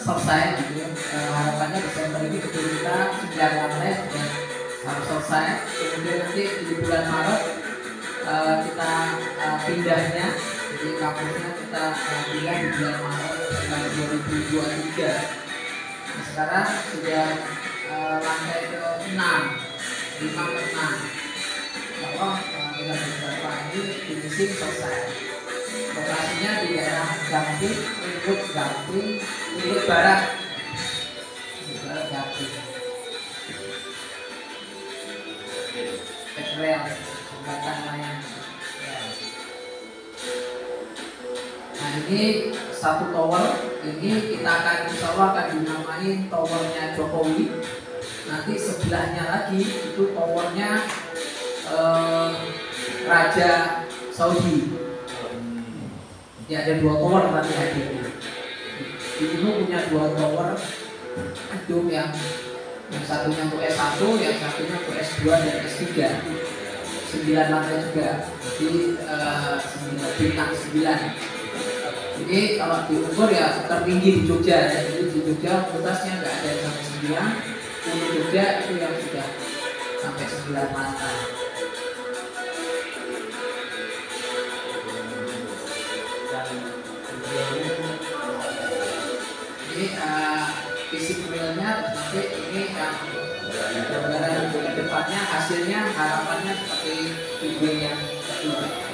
selesai gitu ya. Harapannya Desember ini gedung kita 9 lantai sudah harus selesai. Kemudian nanti di bulan Maret kita pindahnya, jadi kampusnya kita pindah di bulan Maret tahun 2023. Nah, sekarang sudah lantai ke-6, 5 ke 6. Kalau dengan beberapa ini finishing selesai. Lokasinya di daerah Gamping, Lingkup Gamping, Lingkup Barat, Barat Gamping. Rel, jembatan layang. Nah ini satu tower, ini kita akan insya Allah akan dinamai towernya Jokowi. Nanti sebelahnya lagi itu towernya Raja Saudi. Ya ada 2 tower nanti hadir. Ini punya 2 tower gedung yang satunya untuk S1, yang satunya untuk S2 dan S3. 9 lantai juga. Jadi 9 bintang 9. Ini kalau diukur ya tertinggi di Jogja. Jadi di Jogja atasnya nggak ada yang sampai 9. Di Jogja itu yang sudah sampai 9 lantai. Ini fisik realnya nanti ini gambaran ke depannya, hasilnya harapannya seperti video yang kedua.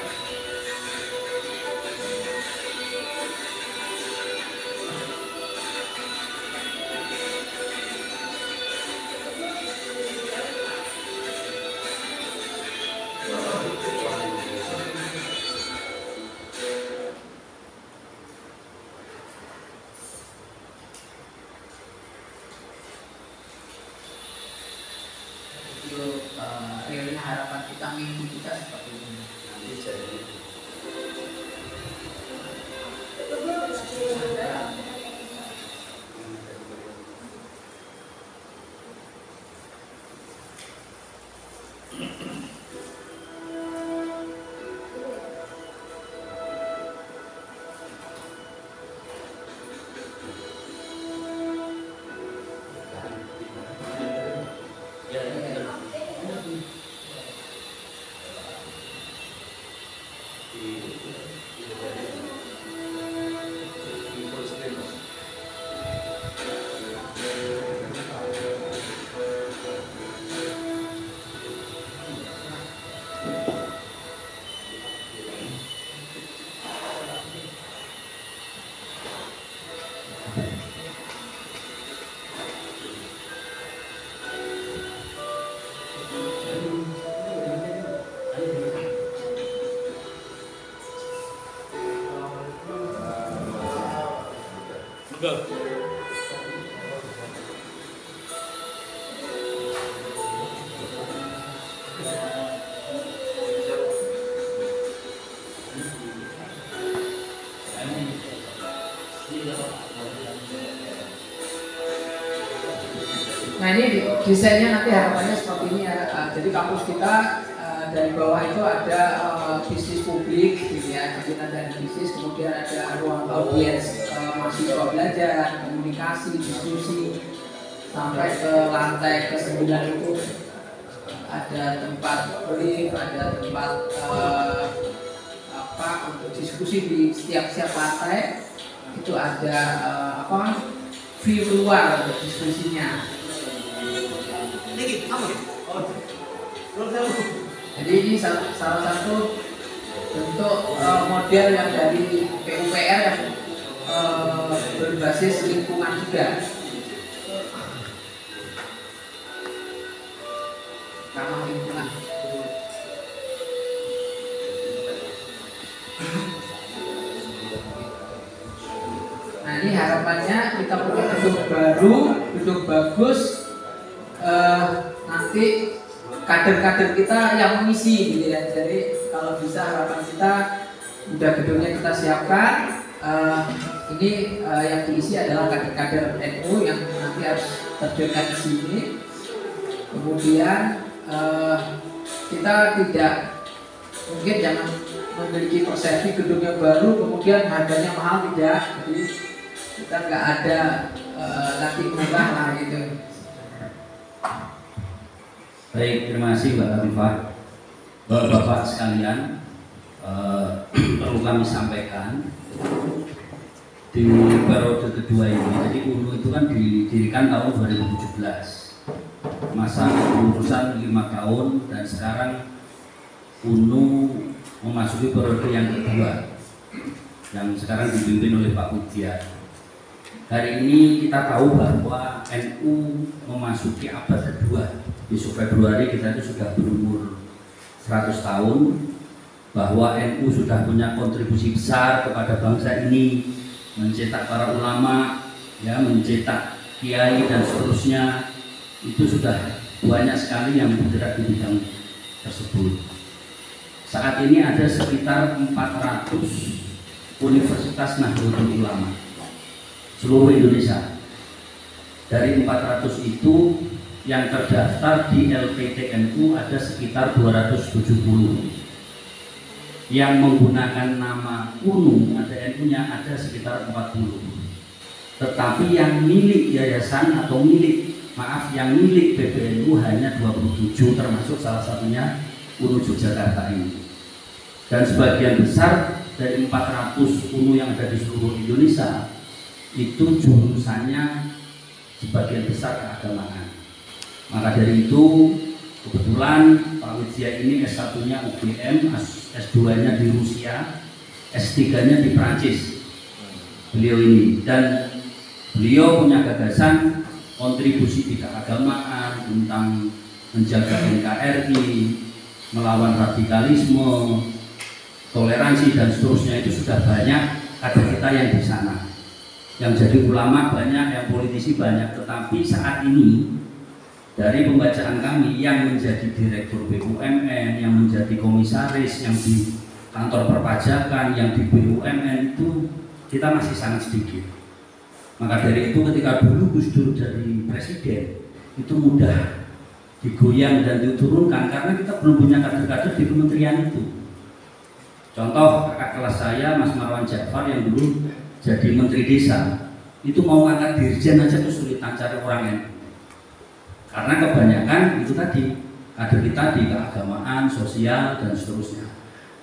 Realnya harapan kita, mimpi kita seperti ini. Nanti jadi nah ini desainnya nanti harapannya seperti ini ya. Jadi kampus kita dari bawah itu ada bisnis publik gitu ya, jadi ada bisnis, kemudian ada ruang audiens mahasiswa belajar, komunikasi, diskusi, sampai ke lantai ke-9 itu ada tempat lift, ada tempat untuk diskusi di setiap lantai itu ada view luar untuk diskusinya. Jadi ini salah satu bentuk model yang dari PUPR yang berbasis lingkungan juga. Ramah lingkungan. Nah ini harapannya kita punya gedung baru, gedung bagus. Nanti kader-kader kita yang mengisi gitu ya. Jadi kalau bisa harapan kita udah gedungnya kita siapkan, ini yang diisi adalah kader-kader NU yang nanti harus terjun di sini. Kemudian kita tidak mungkin jangan memiliki persepsi gedungnya baru kemudian harganya mahal, tidak. Jadi kita nggak ada lagi murah lah gitu. Baik, terima kasih Mbak Arifah. Bapak-bapak sekalian, perlu kami sampaikan di periode kedua ini. Jadi UNU itu kan didirikan tahun 2017, masa kepengurusan 5 tahun, dan sekarang UNU memasuki periode yang kedua yang sekarang dipimpin oleh Pak Budian. Hari ini kita tahu bahwa NU memasuki abad kedua. Besok Februari kita itu sudah berumur 100 tahun, bahwa NU sudah punya kontribusi besar kepada bangsa ini, mencetak para ulama, ya, mencetak kiai dan seterusnya. Itu sudah banyak sekali yang bergerak di bidang tersebut. Saat ini ada sekitar 400 Universitas Nahdlatul Ulama seluruh Indonesia. Dari 400 itu yang terdaftar di LPTNU ada sekitar 270. Yang menggunakan nama UNU, ada NU-nya ada sekitar 40. Tetapi yang milik yayasan atau yang milik PBNU hanya 27, termasuk salah satunya UNU Yogyakarta ini. Dan sebagian besar dari 400 UNU yang ada di seluruh Indonesia itu jurusannya sebagian besar keagamaan. Maka dari itu kebetulan Pak Widya ini S1-nya UGM, S2-nya di Rusia, S3-nya di Prancis. Beliau ini, dan beliau punya gagasan kontribusi bidang keagamaan tentang menjaga NKRI, melawan radikalisme, toleransi dan seterusnya. Itu sudah banyak kader kita yang di sana. Yang jadi ulama banyak, yang politisi banyak. Tetapi saat ini dari pembacaan kami, yang menjadi direktur BUMN, yang menjadi komisaris, yang di kantor perpajakan, yang di BUMN itu kita masih sangat sedikit. Maka dari itu ketika dulu Gus Dur jadi presiden, itu mudah digoyang dan diturunkan karena kita belum punya kader-kader di kementerian itu. Contoh kakak kelas saya, Mas Marwan Jafar, yang dulu jadi menteri desa, itu mau ngangkat dirjen aja kesulitan cari orang yang, karena kebanyakan itu tadi kader kita di keagamaan, sosial dan seterusnya.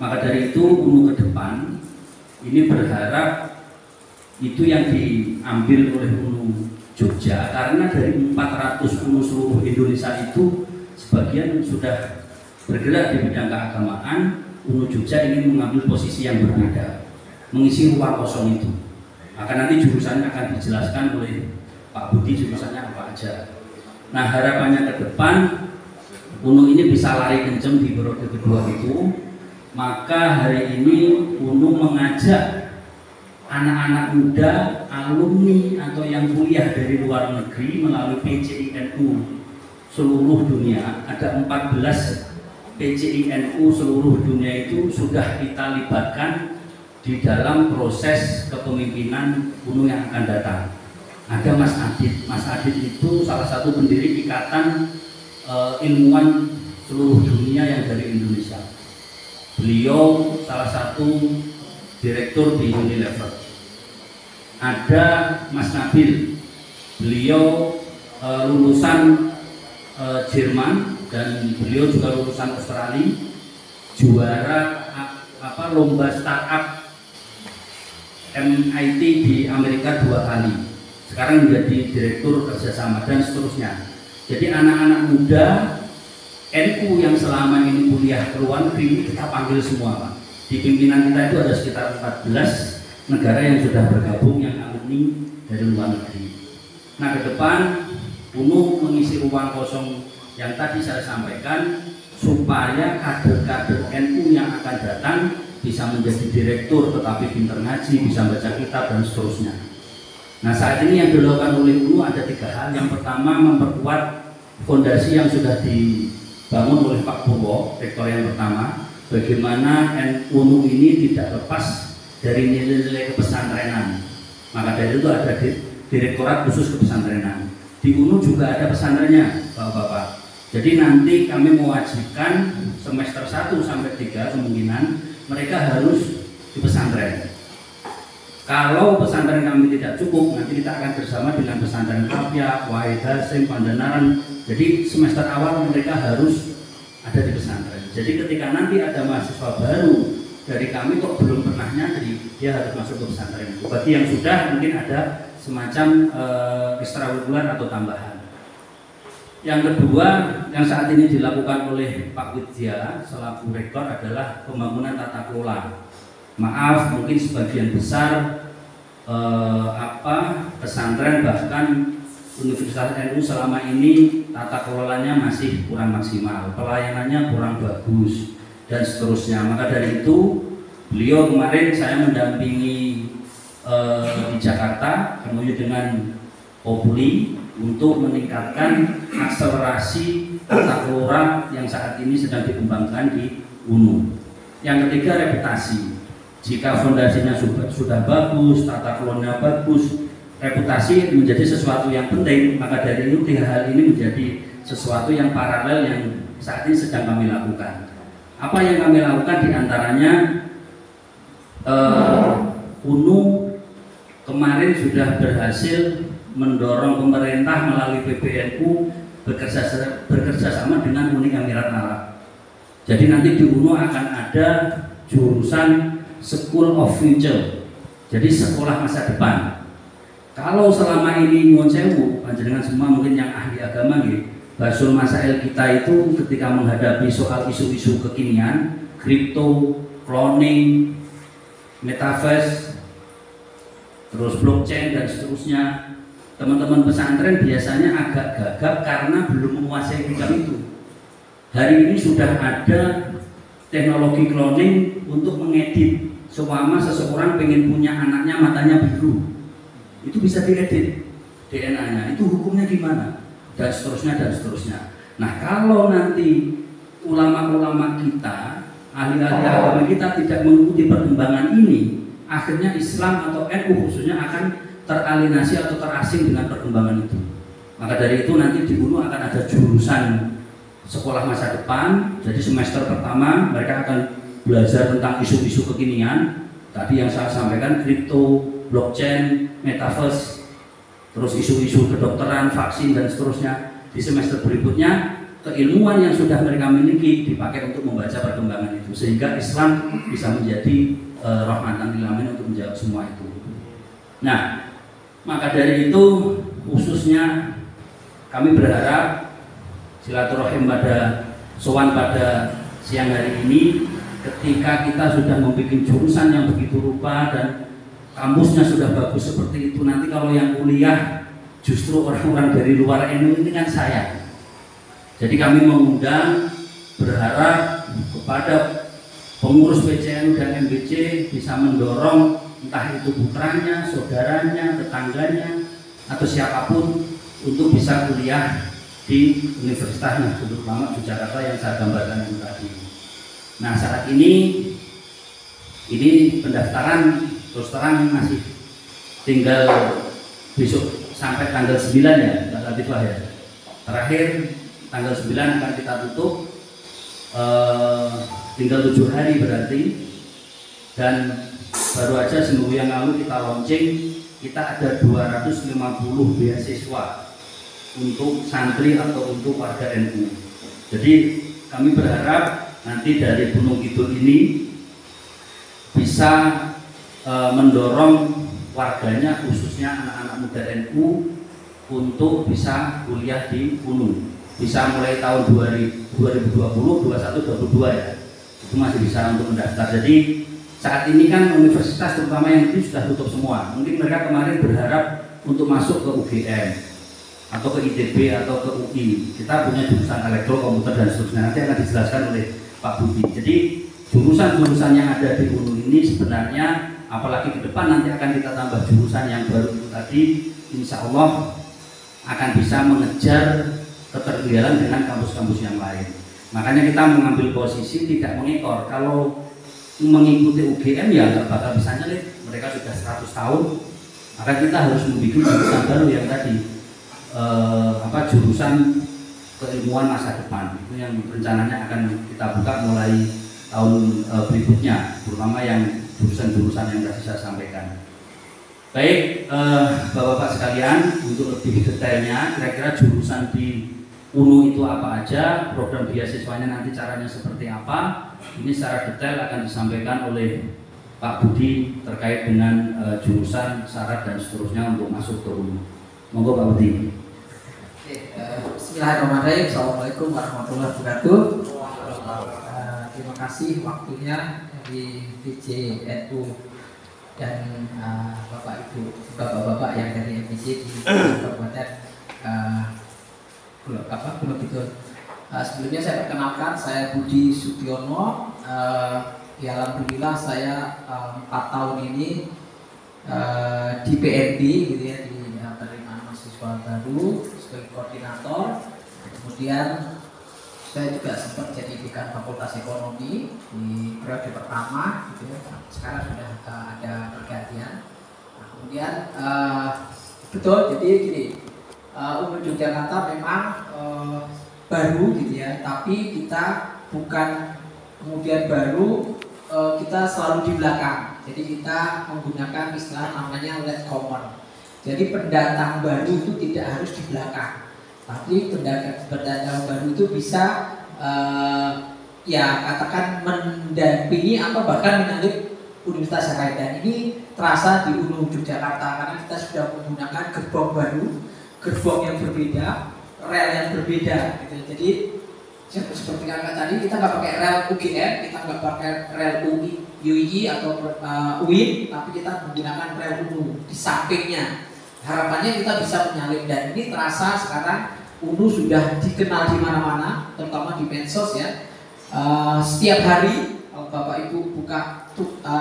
Maka dari itu UNU ke depan ini berharap itu yang diambil oleh UNU Jogja, karena dari 400 UNU seluruh Indonesia itu sebagian sudah bergerak di bidang keagamaan. UNU Jogja ingin mengambil posisi yang berbeda, mengisi ruang kosong itu. Maka nanti jurusannya akan dijelaskan oleh Pak Budi, jurusannya apa aja. Nah, harapannya ke depan UNU ini bisa lari kenceng di periode kedua itu. Maka hari ini UNU mengajak anak-anak muda, alumni atau yang kuliah dari luar negeri melalui PCINU seluruh dunia. Ada 14 PCINU seluruh dunia itu sudah kita libatkan di dalam proses kepemimpinan UNU yang akan datang. Ada Mas Adit. Mas Adit itu salah satu pendiri ikatan ilmuwan seluruh dunia yang dari Indonesia. Beliau salah satu direktur di Unilever. Ada Mas Nabil. Beliau lulusan Jerman dan beliau juga lulusan Australia, juara lomba startup MIT di Amerika 2 kali. Sekarang menjadi direktur kerjasama dan seterusnya. Jadi anak-anak muda NU yang selama ini kuliah ke luar negeri ini kita panggil semua, Pak. Di pimpinan kita itu ada sekitar 14 negara yang sudah bergabung yang alumni dari luar negeri. Nah, ke depan UNU mengisi ruang kosong yang tadi saya sampaikan supaya kader-kader NU yang akan datang bisa menjadi direktur tetapi pintar ngaji, bisa baca kitab dan seterusnya. Nah, saat ini yang dilakukan oleh UNU ada 3 hal. Yang pertama, memperkuat fondasi yang sudah dibangun oleh Pak Purwo, rektor yang pertama. Bagaimana UNU ini tidak lepas dari nilai-nilai kepesantrenan. Maka dari itu ada direktorat khusus kepesantrenan. Di UNU juga ada pesantrennya, Bapak-bapak. Jadi nanti kami mewajibkan semester 1 sampai 3 kemungkinan mereka harus di pesantren. Kalau pesantren kami tidak cukup, nanti kita akan bersama dengan pesantren Kapya, Wahid Hasim, Pandanaran. Jadi semester awal mereka harus ada di pesantren. Jadi ketika nanti ada mahasiswa baru dari kami kok belum pernah nyadri, dia harus masuk ke pesantren. Bagi yang sudah mungkin ada semacam ekstrakurikuler atau tambahan. Yang kedua yang saat ini dilakukan oleh Pak Widya selaku rektor adalah pembangunan tata kelola. Maaf, mungkin sebagian besar pesantren bahkan Universitas NU selama ini tata kelolanya masih kurang maksimal, pelayanannya kurang bagus dan seterusnya. Maka dari itu beliau kemarin saya mendampingi di Jakarta menuju dengan Populi untuk meningkatkan akselerasi tata kelola yang saat ini sedang dikembangkan di UNU. Yang ketiga, reputasi. Jika fondasinya sudah bagus, tata kelolanya bagus, reputasi menjadi sesuatu yang penting. Maka dari itu hal ini menjadi sesuatu yang paralel yang saat ini sedang kami lakukan. Apa yang kami lakukan diantaranya UNU kemarin sudah berhasil mendorong pemerintah melalui PBNU bekerja sama dengan Uni Emirat Arab. Jadi nanti di UNU akan ada jurusan School of Future, jadi sekolah masa depan. Kalau selama ini nyuwun sewu, panjenengan semua mungkin yang ahli agama nih, basul masail kita itu ketika menghadapi soal isu-isu kekinian, kripto, cloning, metaverse, terus blockchain dan seterusnya, teman-teman pesantren biasanya agak gagap karena belum menguasai bidang itu. Hari ini sudah ada teknologi cloning untuk mengedit. Seumpama seseorang pengen punya anaknya matanya biru, itu bisa diedit DNA-nya. Itu hukumnya gimana? Dan seterusnya dan seterusnya. Nah, kalau nanti ulama-ulama kita, ahli-ahli agama kita tidak mengikuti perkembangan ini, akhirnya Islam atau NU khususnya akan teralienasi atau terasing dengan perkembangan itu. Maka dari itu nanti di UNU akan ada jurusan sekolah masa depan. Jadi semester pertama mereka akan belajar tentang isu-isu kekinian. Tadi yang saya sampaikan, kripto, blockchain, metaverse, terus isu-isu kedokteran, vaksin dan seterusnya. Di semester berikutnya keilmuan yang sudah mereka miliki dipakai untuk membaca perkembangan itu, sehingga Islam bisa menjadi rahmatan lil alamin untuk menjawab semua itu. Nah, maka dari itu khususnya kami berharap silaturahim pada sowan pada siang hari ini, ketika kita sudah membuat jurusan yang begitu rupa dan kampusnya sudah bagus seperti itu, nanti kalau yang kuliah justru orang-orang dari luar NU ini kan sayang. Jadi kami mengundang, berharap kepada pengurus PCNU dan MBC bisa mendorong entah itu putranya, saudaranya, tetangganya, atau siapapun untuk bisa kuliah di Universitas Nahdlatul Ulama Yogyakarta yang saya gambarkan itu tadi. Nah, saat ini pendaftaran terus terang masih tinggal besok sampai tanggal 9 ya, Mbak Latifah ya. Terakhir tanggal 9 akan kita tutup, tinggal 7 hari berarti. Dan baru aja seminggu yang lalu kita launching, kita ada 250 beasiswa untuk santri atau untuk warga NU. Jadi kami berharap nanti dari Gunung Kidul ini bisa mendorong warganya, khususnya anak-anak muda NU, untuk bisa kuliah di UNU. Bisa mulai tahun 2020, 21, 22 ya. Itu masih bisa untuk mendaftar. Jadi saat ini kan universitas terutama yang itu sudah tutup semua. Mungkin mereka kemarin berharap untuk masuk ke UGM atau ke ITB atau ke UI. Kita punya jurusan elektro, komputer dan seterusnya. Nanti akan dijelaskan oleh Pak Budi. Jadi jurusan-jurusan yang ada di UNU ini sebenarnya, apalagi ke depan nanti akan kita tambah jurusan yang baru itu tadi, insya Allah akan bisa mengejar ketertinggalan dengan kampus-kampus yang lain. Makanya kita mengambil posisi tidak mengekor. Kalau mengikuti UGM ya nggak bakal bisa nyelip, mereka sudah 100 tahun, maka kita harus membuat jurusan baru yang tadi jurusan keilmuan masa depan. Itu yang rencananya akan kita buka mulai tahun berikutnya, terutama yang jurusan-jurusan yang tadi saya sampaikan. Baik, Bapak-Bapak sekalian, untuk lebih detailnya, kira-kira jurusan di UNU itu apa aja, program beasiswanya nanti caranya seperti apa, ini secara detail akan disampaikan oleh Pak Budi terkait dengan jurusan, syarat dan seterusnya untuk masuk ke UNU. Monggo Pak Budi. Bismillahirrahmanirrahim. Assalamualaikum warahmatullahi wabarakatuh. Terima kasih waktunya dari VJNU dan Bapak Ibu, Bapak-bapak yang dari MPC di Kabupaten Gunung Kidul. Sebelumnya saya perkenalkan, saya Budi Sutyono. Ya alhamdulillah saya 4 tahun ini di PNB gitu ya, di penerimaan mahasiswa baru sebagai koordinator. Kemudian saya juga sempat jadi dekan Fakultas Ekonomi di periode pertama gitu ya. Sekarang sudah ada pergantian. Nah, kemudian betul, jadi gini, UNU Yogyakarta memang baru gitu ya, tapi kita bukan kemudian baru, kita selalu di belakang. Jadi kita menggunakan istilah namanya latecomer. Jadi pendatang baru itu tidak harus di belakang, tapi pendatang baru itu bisa ya katakan mendampingi atau bahkan menyalip universitas yang lain. Dan ini terasa di UNU Yogyakarta karena kita sudah menggunakan gerbong baru, gerbong yang berbeda, rel yang berbeda gitu. Jadi seperti kakak tadi, kita nggak pakai rel UGM, kita nggak pakai rel UII atau UIN, tapi kita menggunakan rel UNU di sampingnya. Harapannya kita bisa menyalip, dan ini terasa sekarang UNU sudah dikenal di mana-mana, terutama di medsos ya. Setiap hari kalau Bapak Ibu buka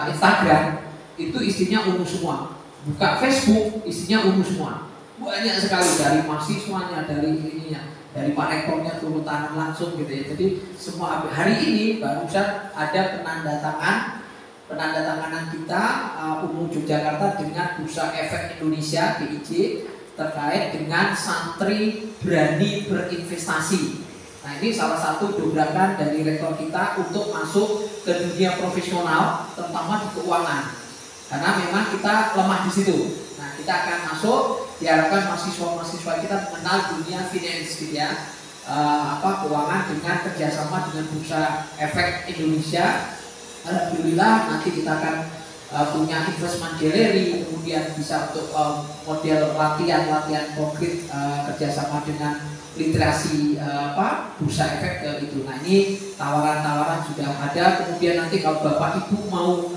Instagram itu isinya UNU semua, buka Facebook isinya UNU semua, banyak sekali dari mahasiswanya, dari ininya, dari Pak Rektornya turun tangan langsung gitu ya. Jadi semua hari ini barusan ada penandatanganan kita UNU Yogyakarta dengan Bursa Efek Indonesia (BIJ) terkait dengan santri berani berinvestasi. Nah, ini salah satu dobrakan dari rektor kita untuk masuk ke dunia profesional, terutama di keuangan. Karena memang kita lemah di situ. Nah, kita akan masuk, diharapkan mahasiswa-mahasiswa kita mengenal dunia finance gitu ya, keuangan dengan kerjasama dengan Bursa Efek Indonesia. Alhamdulillah nanti kita akan punya investment gallery, kemudian bisa untuk model latihan konkret, kerjasama dengan literasi Bursa Efek ke itu. Nah, ini tawaran-tawaran sudah ada. Kemudian nanti kalau Bapak Ibu mau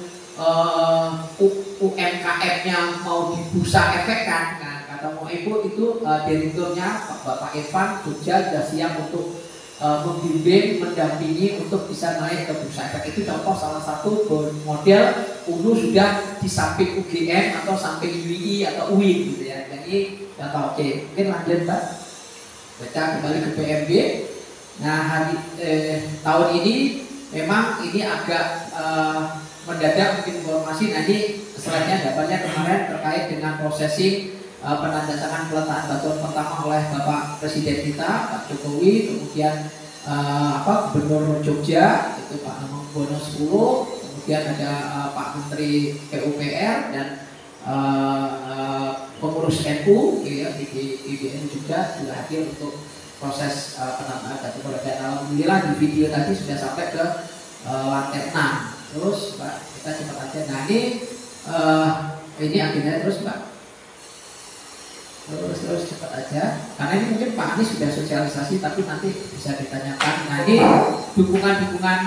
UMKM-nya mau di Bursa Efek kan, kata mau Ibu itu direkturnya Bapak Evan Jogja sudah siap untuk membimbing, mendampingi untuk bisa naik ke Bursa Efek. Itu contoh salah satu model UNU sudah di samping UGM atau samping UII atau UIN gitu ya. Jadi contoh. Oke, mungkin lanjut Pak. Baca kembali ke PMB. Nah, tahun ini memang ini agak mendadak mungkin informasi. Nah, ini slide-nya dapatnya kemarin terkait dengan prosesi penandatangan peletakan batuan pertama oleh Bapak Presiden kita Pak Jokowi, kemudian Gubernur Jogja itu Pak Bono 10, kemudian ada Pak Menteri PUPR dan pengurus NU ya, di IBN juga hadir untuk proses penambahan batu bara. Dan alhamdulillah di video tadi sudah sampai ke lantai 6. Terus Pak, kita cepat aja. Nah, ini akhirnya terus Pak. Terus cepat aja, karena ini mungkin Pak Anies sudah sosialisasi, tapi nanti bisa ditanyakan. Nah, ini dukungan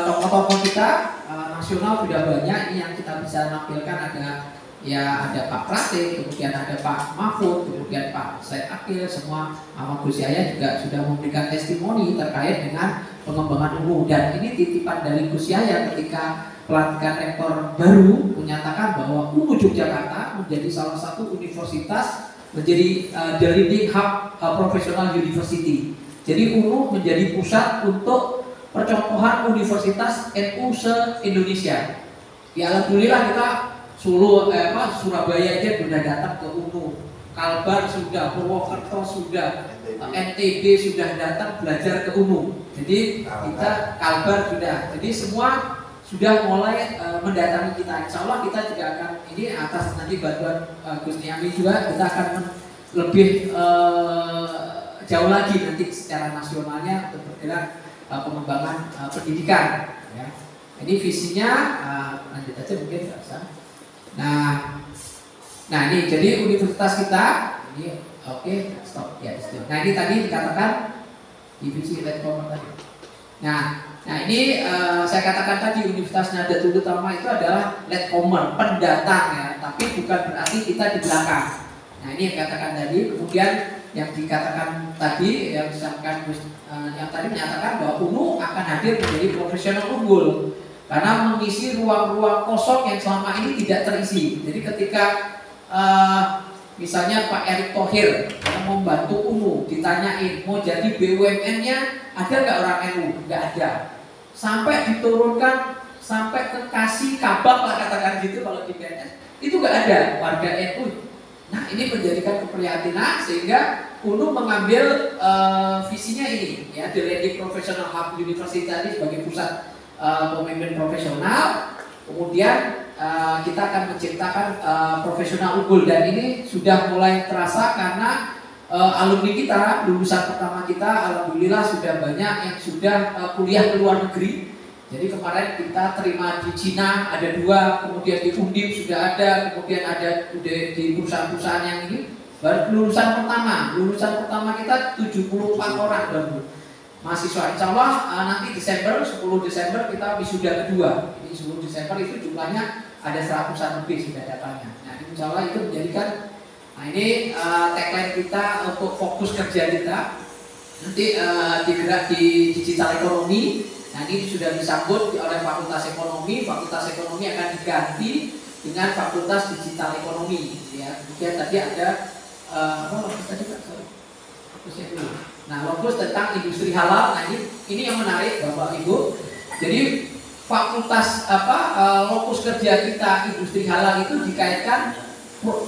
tokoh-tokoh kita nasional sudah banyak. Ini yang kita bisa nampilkan ada Pak Pratik, kemudian ada Pak Mahfud, kemudian Pak Said Akil, semua sama Gus Yahya juga sudah memberikan testimoni terkait dengan pengembangan UNU. Dan ini titipan dari Gus Yahya ketika pelantikan rektor baru menyatakan bahwa UNU Yogyakarta menjadi salah satu universitas, menjadi the leading hub professional university. Jadi UNU menjadi pusat untuk percontohan universitas NU se-Indonesia. Ya alhamdulillah kita Surabaya aja sudah datang ke UNU, Kalbar sudah, Purwokerto sudah, NTB sudah datang belajar ke UNU. Jadi kita Kalbar sudah. Jadi semua sudah mulai mendatangi kita. Insya Allah kita juga akan ini atas nanti bantuan Gus Niami juga kita akan lebih jauh lagi nanti secara nasionalnya untuk bergerak pengembangan pendidikan. Ya. Ini visinya lanjut aja mungkin Pak. Nah ini jadi universitas kita ini oke, stop ya stop. Nah ini tadi dikatakan divisi Letcomer tadi. Nah ini saya katakan tadi Universitas Nahdlatul Ulama itu adalah Letcomer, pendatang ya, tapi bukan berarti kita di belakang. Nah ini yang katakan tadi. Kemudian yang dikatakan tadi yang disampaikan yang tadi menyatakan bahwa UNU akan hadir menjadi profesional unggul karena mengisi ruang-ruang kosong yang selama ini tidak terisi. Jadi ketika misalnya Pak Erick Thohir yang membantu UNU ditanyain mau jadi BUMN-nya ada nggak orang NU? Nggak ada. Sampai diturunkan sampai ke kasih kabak lah katakan gitu kalau di BNS itu nggak ada warga NU. Nah ini menjadikan keprihatinan sehingga UNU mengambil visinya ini ya, The Lady Professional Hub University tadi sebagai pusat pemimpin profesional. Kemudian kita akan menciptakan profesional unggul dan ini sudah mulai terasa karena alumni kita, lulusan pertama kita, alhamdulillah sudah banyak yang sudah kuliah ke luar negeri. Jadi kemarin kita terima di Cina ada 2, kemudian di Undip sudah ada, kemudian ada di perusahaan-perusahaan yang ini. Baru lulusan pertama kita 74 orang baru mahasiswa. Insya Allah nanti Desember, 10 Desember kita wisuda kedua. Ini 10 Desember itu jumlahnya ada 100-an lebih sudah datangnya. Nah insya Allah itu menjadikan, nah ini tagline kita untuk fokus kerja kita nanti digerak di digital ekonomi. Nah ini sudah disambut oleh Fakultas Ekonomi. Fakultas Ekonomi akan diganti dengan Fakultas Digital Ekonomi. Ya. Kemudian tadi ada logus tadi Pak? Fokusnya dulu. Nah logus tentang industri halal. Nah ini yang menarik Bapak Ibu. Jadi fakultas lokus kerja kita industri halal itu dikaitkan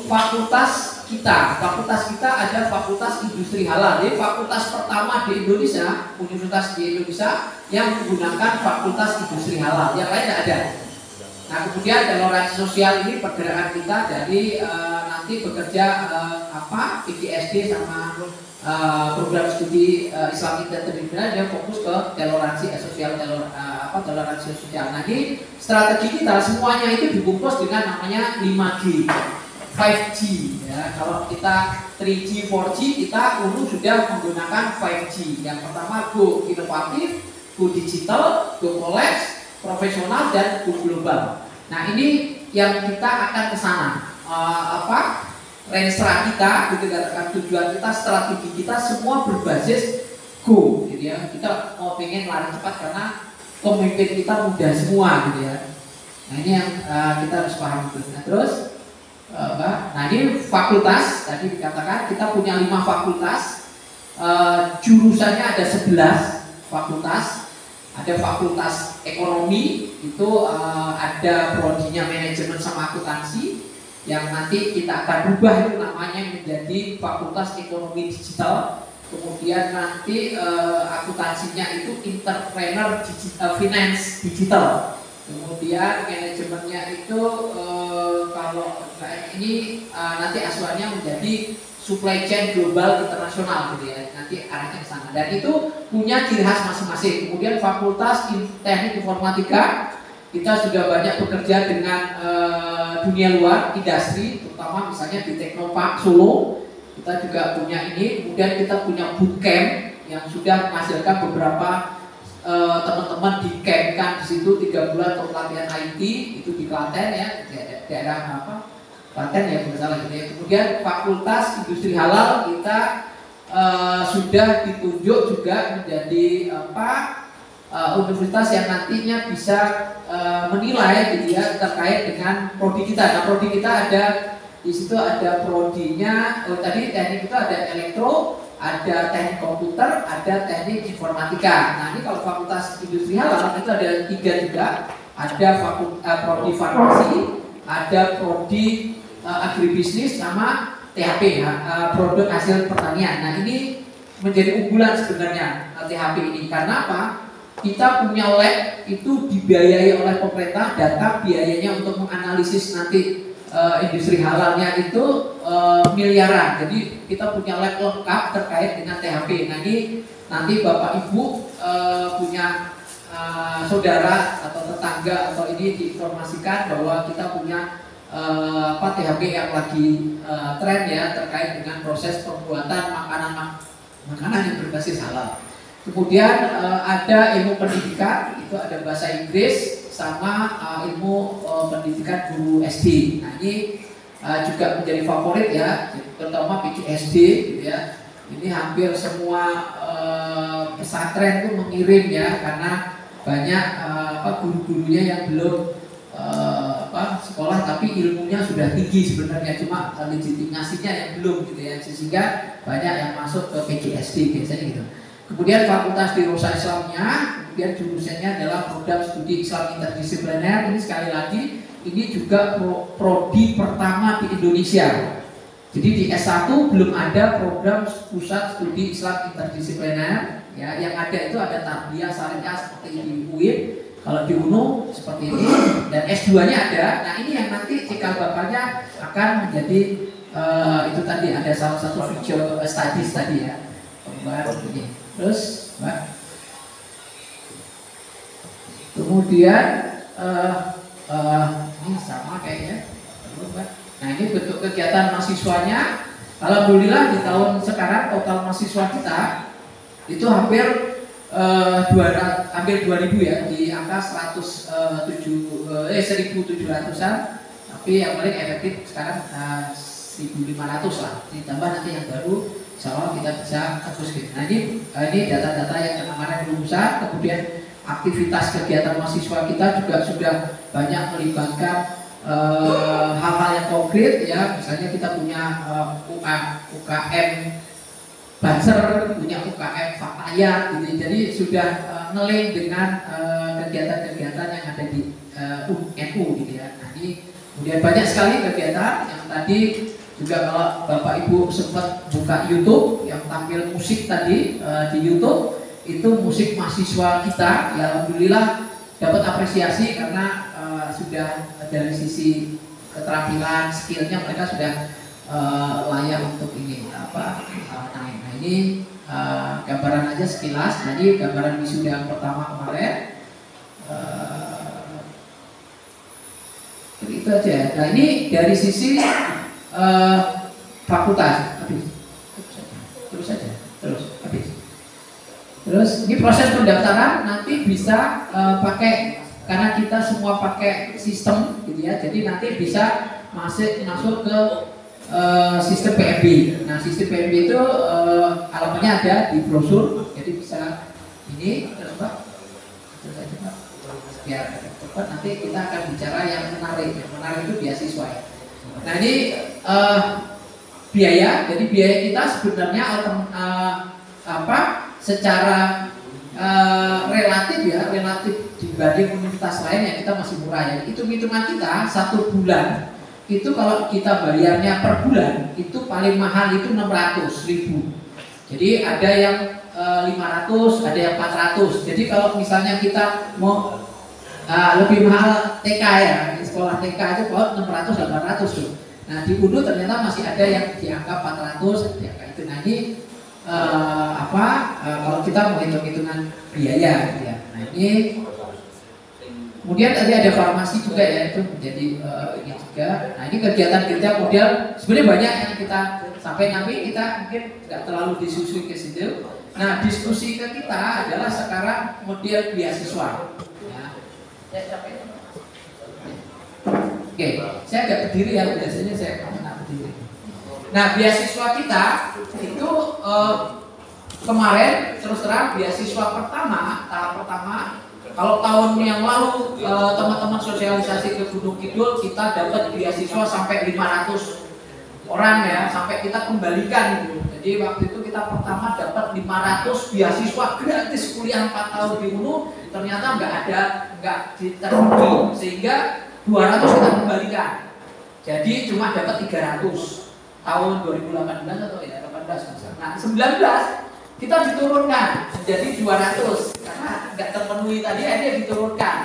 fakultas kita. Fakultas kita ada fakultas industri halal. Jadi fakultas pertama di Indonesia, universitas di Indonesia yang menggunakan fakultas industri halal. Yang lain tidak ada. Nah kemudian toleransi sosial ini pergerakan kita dari nanti bekerja PGSD sama program studi Islamic dan International yang fokus ke toleransi sosial, toleransi sosial. Nah ini strategi kita semuanya itu dibungkus dengan namanya 5G, 5G ya. Kalau kita 3G, 4G kita UNU sudah menggunakan 5G. Yang pertama go inovatif, go digital, go collapse, profesional dan go global. Nah ini yang kita akan ke sana. Renstra kita, gitu katakan tujuan kita, strategi kita semua berbasis go, gitu ya. Kita mau pengen lari cepat karena pemimpin kita muda semua, gitu ya. Nah ini yang kita harus paham. Nah terus, nah ini fakultas tadi dikatakan kita punya 5 fakultas, jurusannya ada 11 fakultas. Ada fakultas ekonomi itu ada prodinya manajemen sama akuntansi yang nanti kita akan rubah itu namanya menjadi fakultas ekonomi digital. Kemudian nanti akuntansinya itu entrepreneur finance digital. Kemudian manajemennya itu kalau ini nanti asuhannya menjadi supply chain global internasional gitu ya, nanti arahnya ke sana dan itu punya ciri khas masing-masing. Kemudian fakultas teknik informatika kita sudah banyak bekerja dengan dunia luar, industri, terutama misalnya di Teknopark Solo kita juga punya ini. Kemudian kita punya bootcamp yang sudah menghasilkan beberapa teman-teman di-campkan di situ 3 bulan untuk pelatihan IT itu di Klaten ya, daerah Klaten ya kalau salah gitu ya. Kemudian fakultas industri halal kita sudah ditunjuk juga menjadi universitas yang nantinya bisa menilai gitu ya terkait dengan prodi kita. Nah prodi kita ada di situ ada prodinya, tadi teknik itu ada elektro, ada teknik komputer, ada teknik informatika. Nah ini kalau fakultas industri halal itu ada 3 juga, ada prodi farmasi, ada prodi agribisnis sama THP produk hasil pertanian. Nah ini menjadi unggulan sebenarnya THP ini karena apa? kita punya lab itu dibiayai oleh pemerintah, data biayanya untuk menganalisis nanti industri halalnya itu miliaran. Jadi kita punya lab lengkap terkait dengan THP. Nah ini nanti Bapak Ibu punya saudara atau tetangga atau ini diinformasikan bahwa kita punya THP yang lagi tren ya terkait dengan proses pembuatan makanan yang berbasis halal. Kemudian ada ilmu pendidikan, itu ada bahasa Inggris sama ilmu pendidikan guru SD. Nah ini juga menjadi favorit ya, terutama PGSD gitu ya. Ini hampir semua pesantren itu mengirim ya, karena banyak guru-gurunya yang belum sekolah tapi ilmunya sudah tinggi sebenarnya, cuma legitimasinya yang belum gitu ya, sehingga banyak yang masuk ke PGSD biasanya gitu. Kemudian fakultas di Rosa Islamnya, kemudian jurusannya adalah program studi Islam interdisipliner. Ini sekali lagi ini juga prodi pertama di Indonesia. Jadi di S1 belum ada program pusat studi Islam interdisipliner ya, yang ada itu ada tarbiyah syariah seperti di UIN, kalau di UNU seperti ini, dan S2-nya ada. Nah ini yang nanti cikal bakalnya akan menjadi itu tadi ada salah satu video studies tadi ya, pembahasan ini. Terus, Mbak, kemudian ini sama kayaknya, Mbak. Nah ini bentuk kegiatan mahasiswanya. Alhamdulillah di tahun sekarang total mahasiswa kita itu hampir 2000 ya, di angka 1.700-an, tapi yang paling efektif sekarang 1.500 lah, ditambah nanti yang baru insya Allah kita bisa tembus gitu. Nah ini data-data yang kemarin rumusan. Kemudian aktivitas kegiatan mahasiswa kita juga sudah banyak melibatkan hal-hal yang konkret ya, misalnya kita punya UKM Banser, punya UKM Fatayat gitu. Jadi sudah nge-link dengan kegiatan-kegiatan yang ada di NU gitu ya. Nah ini kemudian banyak sekali kegiatan yang tadi juga, kalau Bapak Ibu sempat buka YouTube yang tampil musik tadi di YouTube, itu musik mahasiswa kita ya, alhamdulillah dapat apresiasi karena sudah dari sisi keterampilan, skillnya mereka sudah layak untuk ini naik. Nah ini gambaran aja sekilas. Tadi gambaran wisuda pertama kemarin. Itu aja. Nah ini dari sisi fakultas, terus habis. Terus ini proses pendaftaran nanti bisa pakai, karena kita semua pakai sistem gitu ya, jadi nanti bisa masuk ke sistem PMB. Nah sistem PMB itu alamatnya ada di brosur, jadi bisa ini terus Pak, terus aja Pak, biar cepat nanti kita akan bicara yang menarik. Yang menarik itu beasiswa ya. Nah ini biaya, jadi biaya kita sebenarnya secara relatif dibanding universitas lain yang kita masih murah ya. Hitungan kita 1 bulan itu kalau kita bayarnya per bulan itu paling mahal itu 600.000. Jadi ada yang 500, ada yang 400. Jadi kalau misalnya kita mau lebih mahal TK ya, di sekolah TK itu kalau 600-800 tuh. Nah di UNU ternyata masih ada yang di angka 400, di angka itu. Nah ini kalau kita mau hitung-hitungan biaya gitu ya. Nah ini kemudian tadi ada farmasi juga ya, itu menjadi ini juga. Nah ini kegiatan kita kemudian sebenarnya banyak yang kita sampai nanti kita mungkin nggak terlalu diskusi ke situ. Nah diskusi ke kita adalah sekarang model beasiswa. Ya. Oke, saya agak berdiri ya, biasanya saya nggak berdiri. Nah beasiswa kita itu kemarin terus terang beasiswa tahap pertama. Kalau tahun yang lalu teman-teman sosialisasi ke Gunung Kidul kita dapat beasiswa sampai 500 orang ya, sampai kita kembalikan gitu. Jadi waktu itu kita pertama dapat 500 beasiswa gratis kuliah 4 tahun di UNU, ternyata nggak diterima, sehingga 200 kita kembalikan. Jadi cuma dapat 300 tahun 2018 atau ya 18. Nah 19 kita diturunkan menjadi 200 karena nggak terpenuhi tadi dia diturunkan.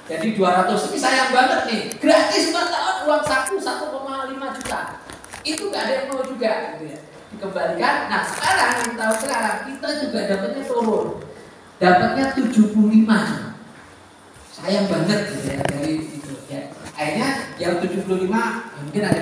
Jadi 200 ini sayang banget nih, gratis 4 tahun uang saku 1,5 juta. Itu nggak ada yang mau juga, gitu ya. Dikembalikan. Nah sekarang yang tahu sekarang kita juga dapatnya turun, dapatnya 75. Sayang banget gitu ya dari itu ya. Akhirnya yang 75 mungkin ada